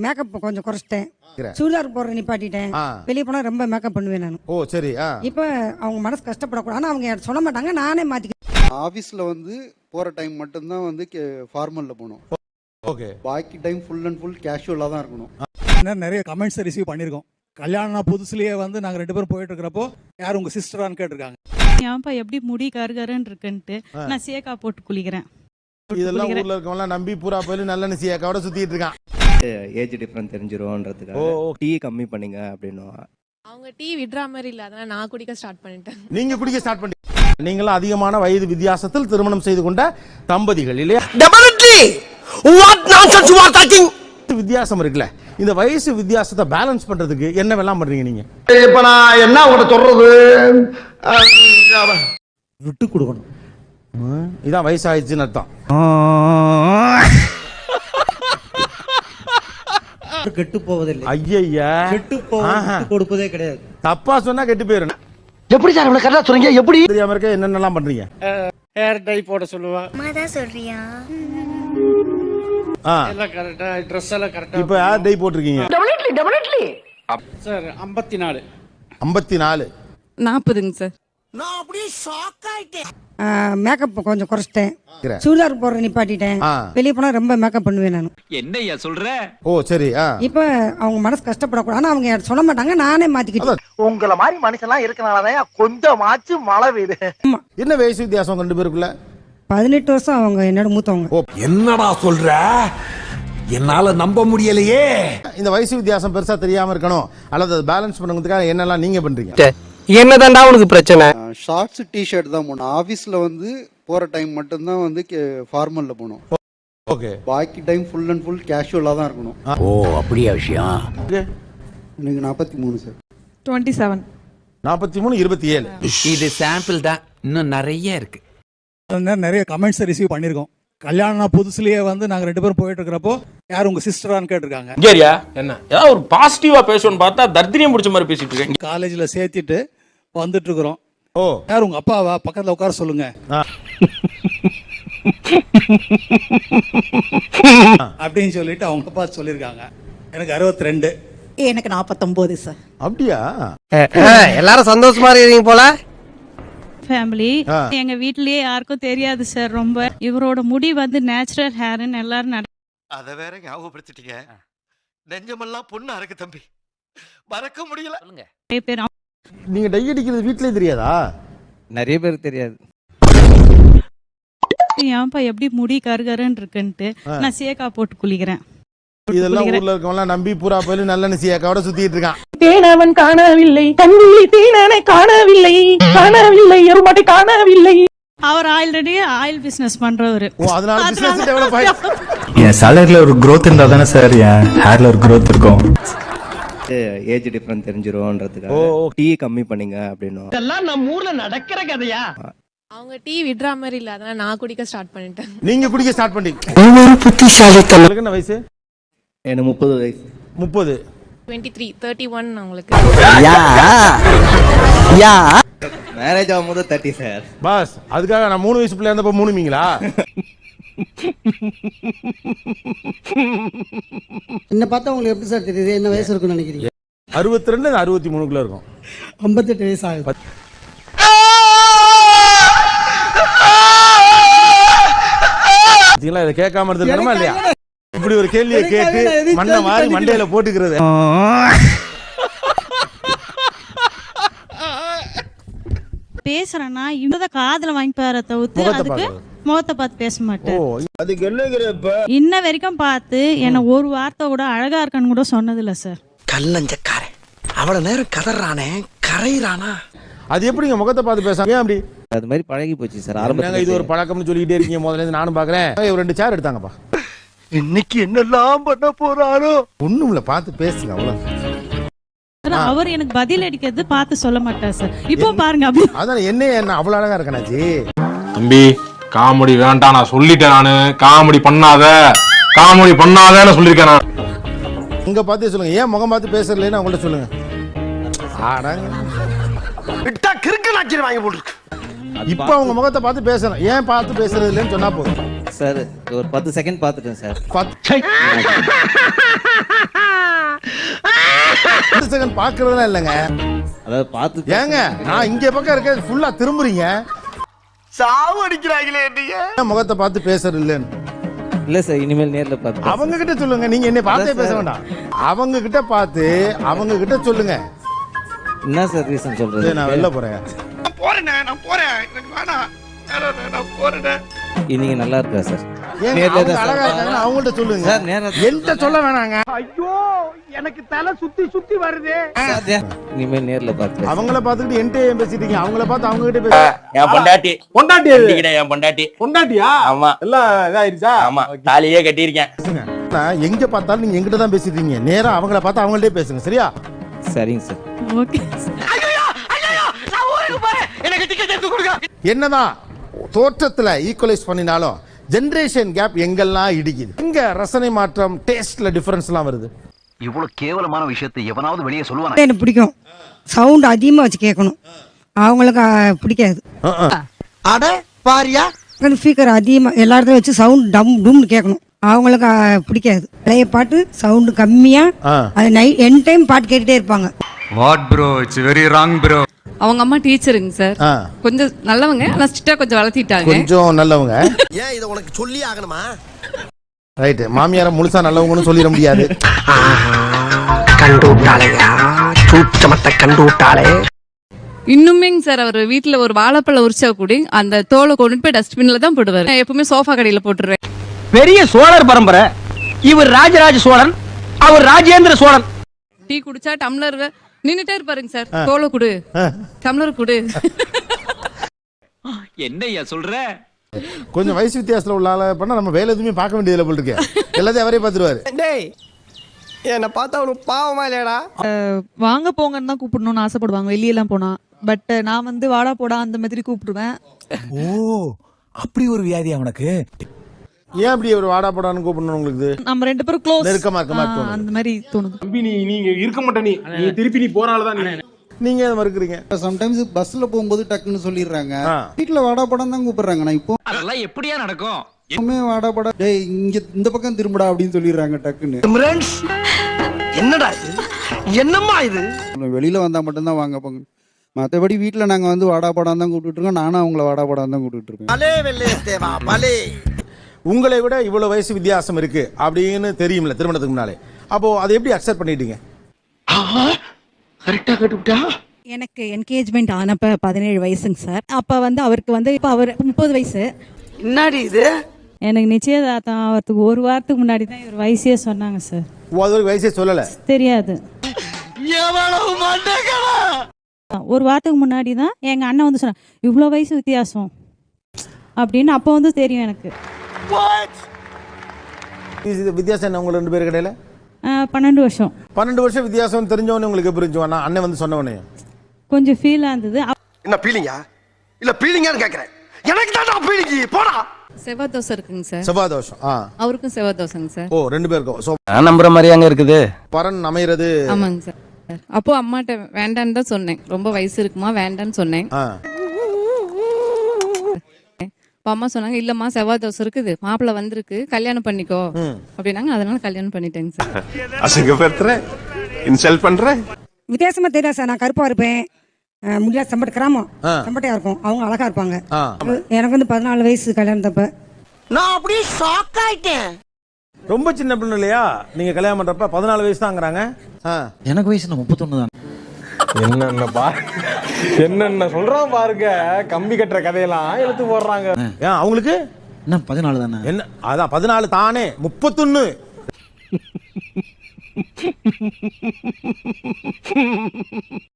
Makeup கொஞ்சம் குறைச்சிட்டேன். சுடிதார் போடுற நிப்பாட்டிட்டேன். வெளியே போனா ரொம்ப மேக்கப் பண்ணுவேன் நான். ஓ சரி. இப்போ அவங்க மனசு கஷ்டப்படக்கூடாது. ஆனால் அவங்க சொல்ல மாட்டாங்க, நானே மாற்றிக்கிறேன். ஆஃபீஸில் வந்து போகிற டைம் மட்டும்தான் வந்து ஃபார்மலில் போகணும். ஓகே. பாக்கி டைம் ஃபுல் அண்ட் ஃபுல் கேஷுவலாக தான் இருக்கணும். நிறைய கமெண்ட்ஸ் ரிசீவ் பண்ணியிருக்கோம். கல்யாணம் புதுசுலேயே வந்து நாங்கள் 2 பேரும் போயிட்டு இருக்கிறப்போ யார் உங்கள் சிஸ்டரான்னு கேட்டிருக்காங்க. ஏன்ப்பா எப்படி முடி கருகருன்னு இருக்குன்ட்டு நான் சேக்கா போட்டு குளிக்கிறேன். இதெல்லாம் ஊர்ல இருக்கவங்க நம்பி பூரா போய் நல்ல சியாக்காவோட சுத்திட்டு இருக்கான். ஏஜ் டிஃபரன்ஸ் தெரிஞ்சிரும்ன்றதுக்காக டீ கம்மி பண்ணுங்க அப்படின்னு. அவங்க டீ விடுற மாதிரி இல்ல, அதனால நான் குடிக்க ஸ்டார்ட் பண்ணிட்டேன். நீங்க குடிக்க ஸ்டார்ட் பண்ணி நீங்களும் அதிகமான வயது வித்தியாசத்தில் திருமணம் செய்து கொண்ட தம்பதிகள் இல்லையா? வித்தியாசம் இருக்குல்ல, இந்த வயசு வித்தியாசத்தை பேலன்ஸ் பண்றதுக்கு என்ன வெல்லாம் பண்றீங்க நீங்க? இப்ப நான் என்ன உங்களை சொல்றது, விட்டு கொடுக்கணும். இதான் வயசாயிடுச்சுன்னு அர்த்தம். கெட்டு போவதில்லை. ஐயா கெட்டு போவது கொடுப்பதே கிடையாது. தப்பா சொன்னா கெட்டு போயிடும். எப்படி சார் இவ்வளவு கரெக்டா சொல்றீங்க? எப்படி தெரியாம இருக்க என்னென்னலாம் பண்றீங்க? ஹேர் டை போட சொல்லுவா. மாதா சொல்றியா? எல்லாம் கரெக்ட்டா, Dress எல்லாம் கரெக்ட்டா. இப்போ ஹேர் டை போட்டுருக்கீங்க. Definitely sir 54. 54. 40ங்க சார். நான் அப்படியே ஷாக் ஆயிட்டேன். மேக்கப் கொஞ்சம் குறைச்சிட்டேன். சுடிதார் போடுற நிப்பாட்டிட்டேன். வெளியே போனா ரொம்ப மேக்கப் பண்ணுவேன் நான். என்னையா சொல்ற? ஓ சரி. இப்போ அவங்க மனசு கஷ்டப்படக்கூடாது. ஆனால் அவங்க சொல்ல மாட்டாங்க, நானே மாத்திக்கிட்டேன். உங்களை மாதிரி மனுஷன்லாம் இருக்கனாலதான் கொஞ்சமாச்சு மழை பெய்யுது. என்ன வயசு வித்தியாசம் 2 பேருக்குள்ள? 18 வருஷம் அவங்க என்னோட மூத்தவங்க. என்னடா சொல்ற, என்னால நம்ப முடியலையே. இந்த வயசு வித்தியாசம் பெருசா தெரியாம இருக்கணும் அல்லது பேலன்ஸ் பண்ணுறதுக்காக என்னெல்லாம் நீங்க பண்றீங்க? என்னதான்டா உனக்கு பிரச்சனை? ஷார்ட்ஸ் டிஷர்ட் தான் போகணும். ஆஃபீஸில் வந்து போகிற டைம் மட்டும்தான் வந்து ஃபார்மலில் போகணும். ஓகே. பாக்கி டைம் ஃபுல் அண்ட் ஃபுல் கேஷுவலாக தான் இருக்கணும். ஓ அப்படியா விஷயம்? எனக்கு 43 சார். 27. 43, 27. இது சாம்பிள் தான், இன்னும் நிறைய இருக்கு. நிறைய கமெண்ட்ஸ் ரிசீவ் பண்ணியிருக்கோம். கல்யாணம் புதுசுலேயே வந்து நாங்கள் 2 பேரும் போயிட்டு இருக்கிறப்போ யார் உங்கள் சிஸ்டரான்னு கேட்டிருக்காங்க. சரியா என்ன ஏதாவது ஒரு பாசிட்டிவா பேசணும்னு பார்த்தா தர்தினியம் பிடிச்ச மாதிரி பேசிட்டு இருக்கேன். காலேஜில் சேர்த்திட்டு வந்துட்டு இருக்கிறோம். ஓ யார் உங்க அப்பாவா? பக்கத்தில் உட்கார சொல்லுங்க அப்படின்னு சொல்லிட்டு அவங்க அப்பா சொல்லியிருக்காங்க. எனக்கு 62. எனக்கு 49 சார். அப்படியா? எல்லாரும் சந்தோஷமா இருக்கீங்க போல. ஃபேமிலி எங்க வீட்லயே யாருக்கும் தெரியாது சார். ரொம்ப இவரோட முடி வந்து நேச்சுரல் ஹேர்னு எல்லாரும் அத வேற ஞாபகப்படுத்திட்டீங்க. நெஞ்சமெல்லாம் பொண்ணா இருக்கு தம்பி, மறக்க முடியல. நிறைய பேர். நீங்க டை அடிக்கிறது வீட்லயே தெரியாதா? நிறைய பேருக்கு தெரியாது. ஏன்ப்பா எப்படி முடி கருகருன்னு இருக்குன்ட்டு நான் சேக்கா போட்டு குளிக்கிறேன். இதெல்லாம் ஊர்ல இருக்கவங்க நம்பி பூரா போய் நல்ல சியாக்காவோட சுத்திட்டு இருக்கான். தேனவன் காணவில்லை, கண்ணிலே தேனனை காணவில்லை, காணவில்லை, எருமாட்டை காணவில்லை. அவர் ஆல்ரெடி ஆயில் பிசினஸ் பண்றவரு. ஓ அதனால பிசினஸ் டெவலப் ஆயிடுச்சு. என் சாலரில ஒரு growth இருந்தா தானே சார் என் ஹேர்ல ஒரு growth இருக்கும். ஏஜ் டிஃபரன்ஸ் தெரிஞ்சிரும்ன்றதுக்காக டீ கம்மி பண்ணுங்க அப்படின்னு. இதெல்லாம் நம்ம ஊர்ல நடக்கிற கதையா? அவங்க டீ விடுற மாதிரி இல்ல, அதனால நான் குடிக்க ஸ்டார்ட் பண்ணிட்டேன். நீங்க குடிக்க ஸ்டார்ட் பண்ணீங்க. ஒவ்வொரு புத்திசாலித்தனம். என்ன வயசு? எனக்கு 30 வயசு. 30. 23, 31 அவங்களுக்கு. மேரேஜ் ஆகும்போது 30 சார். பாஸ் அதுக்காக நான் 3 வயசு பிள்ளை இருந்தப்ப 3 மீங்களா? என்ன பார்த்தா உங்களுக்கு எப்படி சார் தெரியுது? என்ன வயசு இருக்குன்னு நினைக்கிறீங்க? 62, 63க்குள்ள இருக்கும். 58 வயசு ஆகுது. இதை கேட்காம இருந்திருக்கணுமா இல்லையா? இப்படி ஒரு கேள்வியை கேட்டு மண்ணை மாறி மண்டையில போட்டுக்கிறது. பேசுறேன்னா இவத காதுல வாங்கி பாரு தவிர்த்து அதுக்கு முகத்தை பார்த்து பேச மாட்டேன். அதுக்கு என்னங்கறப்ப இன்ன வரைக்கும் பார்த்து என்ன ஒரு வார்த்தை கூட அழகா இருக்கன்னு கூட சொன்னதில்ல சார். கல்லஞ்சக்காரன் அவ்வளவு நேரம் கதறானே கரையிறானா? அது எப்படிங்க முகத்தை பார்த்து பேசாம? ஏன் அப்படி? அது மாதிரி பழகி போச்சு சார். ஆரம்பத்துல இது ஒரு பழக்கம்னு சொல்லிக்கிட்டே இருக்கீங்க. முதல்ல இருந்து நானும் பாக்குறேன். ஒரு 2 சேர் எடுத்தாங்கப்பா. இன்னைக்கு என்னெல்லாம் பண்ண போறாரோ ஒண்ணும் இல்ல, பார்த்து பேசுங்க அவ்வளவு. அவர் எனக்கு பதில் அடிக்கிறது பார்த்து சொல்ல மாட்டார் சார். இப்போ பாருங்க அப்படி. அதான் என்ன அவ்வளவு அழகா இருக்கனாச்சி. தம்பி காமெடி வேண்டாம், நான் சொல்லிட்டேன். நானு காமெடி பண்ணாதேன்னு சொல்லிருக்கேன். நான் உங்க பார்த்து சொல்லுங்க. ஏன் முகம் பார்த்து பேசுறதுன்னு அவங்கள்ட்ட சொல்லுங்க. விட்டா கிறுக்கு நாச்சில வாங்கி போட்டுருக்கு. இப்ப அவங்க முகத்தை பார்த்து பேசணும். ஏன் பார்த்து பேசுறது இல்லைன்னு சொன்னா போதும் சார். ஒரு 10 செகண்ட் பார்த்துட்டேன் சார். நான் பாக்குறதுலாம் இல்லைங்க. அதாவது பார்த்து ஏங்க நான் இங்க பக்கம் இருக்க ஃபுல்லா திரும்புறீங்க. சாவு அடிக்கிறாங்களே நீங்க. முகத்தை பார்த்து பேசுறது இல்லைன்னு. இல்ல சார், இனிமேல் நேர்ல பார்த்து அவங்க கிட்ட சொல்லுங்க. நீங்க என்ன பார்த்தே பேச வேண்டாம். அவங்க கிட்ட பார்த்து அவங்க கிட்ட சொல்லுங்க. என்ன சார் ரீசன் சொல்றது? நான் வெளில போறேன். நான் போறேன். எனக்கு வேணாம். நான் போறேன். நீங்க நல்லா இருக்கா சார்? நேர்ல தான் அழகா இருக்காங்க. அவங்கள்ட்ட சொல்லுங்க சார். நேரா என்கிட்ட சொல்ல வேணாங்க. ஐயோ எனக்கு தலை சுத்தி சுத்தி வருது. இனிமேல் நேர்ல பார்த்து அவங்கள பார்த்துக்கிட்டு என்கிட்ட பேசிட்டீங்க. அவங்கள பார்த்து அவங்க கிட்ட பேச. என் பொண்டாட்டி என் பொண்டாட்டி பொண்டாட்டியா? ஆமா, எல்லாம் இதாயிருச்சா? ஆமா, தாலியே கட்டியிருக்கேன். நான் எங்க பார்த்தாலும் நீங்க என்கிட்ட தான் பேசிட்டீங்க. நேரா அவங்கள பார்த்து அவங்கள்ட்டே பேசுங்க. சரியா? சரிங்க சார். ஓகே. நான் ஊருக்கு போறேன். எனக்கு டிக்கெட் எடுத்து கொடுங்க. என்னதான் தோற்றத்துல ஈக்குவலைஸ் பண்ணினாலும் ஜெனரேஷன் கேப் எங்கெல்லாம் இடிக்குது. எங்க ரசனை மாற்றம், டேஸ்ட்ல டிஃபரன்ஸ் எல்லாம் வருது. இவ்வளவு கேவலமான விஷயத்தை எவனாவது வெளியே சொல்லுவானா? எனக்கு பிடிக்கும். சவுண்ட் அதிகமாக வச்சு கேட்கணும். அவங்களுக்கு பிடிக்காது. அட பாரியா. ஸ்பீக்கர் அதிகமாக எல்லா இடத்துல வச்சு சவுண்ட் டம் டும்னு கேட்கணும். அவங்களுக்கு பிடிக்காது. பழைய பாட்டு சவுண்டு கம்மியாக அது என் டைம் பாட்டு கேட்டுட்டே இருப்பாங்க. What bro, it's very wrong bro. அவங்க அம்மா டீச்சருங்க சார். கொஞ்சம் நல்லவங்க, ஆனா ஸ்ட்ரிக்ட்டா கொஞ்சம் வளர்த்திட்டாங்க. கொஞ்சம் நல்லவங்க. ஏன் இத உனக்கு சொல்லி ஆகணுமா? ரைட். மாமியார முழுசா நல்லவங்கன்னு சொல்லிட முடியாது. கண்டுட்டாளையா, சூச்சமத்தை கண்டுட்டாளே. இன்னுமேங்க சார், அவர் வீட்டுல ஒரு வாழைப்பழம் உரிச்சா கூட அந்த தோலை கொண்டு போய் டஸ்ட்பின்ல தான் போடுவாரு. நான் எப்பவுமே சோஃபா கடையில போட்டுருவேன். பெரிய சோழர் பரம்பரை. இவர் ராஜராஜ சோழன், அவர் ராஜேந்திர சோழன். டீ குடிச்சா டம்ளர் நின்னுட்டே இருப்பாருங்க சார். தோலை குடு, டம்ளர் குடு. என்னையா சொல்ற? கொஞ்சம் வயசு வித்தியாசத்துல உள்ள ஆள பண்ணா நம்ம வேலை எதுவுமே பார்க்க வேண்டியதுல போல் இருக்கு. எல்லாத்தையும் அவரே பார்த்துருவாரு. டேய், என்ன பார்த்தா உனக்கு பாவமா இல்லையாடா? வாங்க போங்கன்னு தான் கூப்பிடணும்னு ஆசைப்படுவாங்க வெளியெல்லாம் போனா. பட் நான் வந்து வாடா போடா அந்த மாதிரி கூப்பிடுவேன். ஓ, அப்படி ஒரு வியாதி அவனுக்கு. ஏன் அப்படி ஒரு வாடா போடான்னு கூப்பிடணும் உங்களுக்கு? நம்ம ரெண்டு பேரும் க்ளோஸ், நெருக்கமா இருக்க மாதிரி தோணுது. அந்த மாதிரி தோணுது. தம்பி நீங்க இருக்க மாட்டே. நீ திருப்பி நீ போறாளதான் நீங்க அதை மறுக்கிறீங்க. சம்டைம்ஸ் பஸ்ல போகும்போது டக்குன்னு சொல்லிடுறாங்க. வீட்டுல வாடா படம் தான் கூப்பிடுறாங்க. நான் இப்போ அதெல்லாம் எப்படியா நடக்கும்? எப்பவுமே வாடா படா, டேய் இங்க இந்த பக்கம் திரும்படா அப்படின்னு சொல்லிடுறாங்க டக்குன்னு. என்னடா இது? என்னம்மா இது? வெளியில வந்தா மட்டும்தான் வாங்க போங்க. மற்றபடி வீட்டில் நாங்கள் வந்து வாடா படம் தான் கூப்பிட்டு இருக்கோம். நானும் அவங்கள வாடா படம் தான் கூப்பிட்டு இருக்கேன். உங்களை விட இவ்வளவு வயசு வித்தியாசம் இருக்கு அப்படின்னு தெரியும்ல திருமணத்துக்கு முன்னாலே. அப்போ அதை எப்படி அக்செப்ட் பண்ணிட்டீங்க? கரெக்டா கட்டுப்பிட்டா. எனக்கு என்கேஜ்மெண்ட் ஆனப்ப 17 வயசுங்க சார். அப்ப வந்து அவருக்கு வந்து இப்ப அவர் 30 வயசு. என்னடி இது? எனக்கு நிச்சயதார்த்தம் ஆகிறதுக்கு ஒரு வாரத்துக்கு முன்னாடி தான் இவர் வயசே சொன்னாங்க சார். அது வயசே சொல்லல? தெரியாது. ஒரு வாரத்துக்கு முன்னாடி தான் எங்க அண்ணன் வந்து சொன்னாங்க இவ்வளோ வயசு வித்தியாசம் அப்படின்னு. அப்போ வந்து தெரியும் எனக்கு. வித்தியாசம் என்ன உங்க ரெண்டு பேர் கடையில? 12 வருஷம். 12 வருஷம் வித்தியாசம் தெரிஞ்சவனே உங்களுக்கு எப்படி இருந்துச்சு? அண்ணன் வந்து சொன்னவனே கொஞ்சம் ஃபீலாக இருந்தது. என்ன பீலிங்கா இல்ல பீலிங்கான்னு கேட்குறேன். எனக்கு தான் பீலிங்கி. போடா. செவ்வாய் தோசை இருக்குங்க சார். செவ்வாய் தோஷம். அவருக்கும் செவ்வாய் தோசைங்க சார். ஓ, ரெண்டு பேருக்கும். சோ நான் நம்புற மாதிரி அங்க இருக்குது. பரன் அமைகிறது. ஆமாங்க சார். அப்போ அம்மாட்ட வேண்டான்னு தான் சொன்னேன். ரொம்ப வயசு இருக்குமா வேண்டான்னு சொன்னேன். அம்மா சொன்னாங்க இல்லம்மா செவ்வாய் தோசை இருக்குது, மாப்பிள்ளை வந்திருக்கு, கல்யாணம் பண்ணிக்கோ அப்படின்னாங்க. அதனால கல்யாணம் பண்ணிட்டேங்க சார். அசிங்கப்படுத்துறேன், இன்சல்ட் பண்றேன். வித்தியாசமா தெரியல சார். நான் கருப்பா இருப்பேன். முடியாது சம்பட்ட கிராமம் சம்பட்டையா இருக்கும். அவங்க அழகா இருப்பாங்க. எனக்கு வந்து 14 வயசு கல்யாணத்தப்ப. நான் அப்படியே ஷாக் ஆயிட்டேன். ரொம்ப சின்ன பிள்ளை இல்லையா நீங்க கல்யாணம் பண்றப்ப? 14 வயசு தாங்கிறாங்க. எனக்கு வயசு 31 தான். என்னென்ன சொல்றான் பாருங்க. கம்பி கட்டுற கதையெல்லாம் எடுத்து போடுறாங்க. ஏன் அவங்களுக்கு என்ன 14 தானே? என்ன அதான் 14 தானே 31.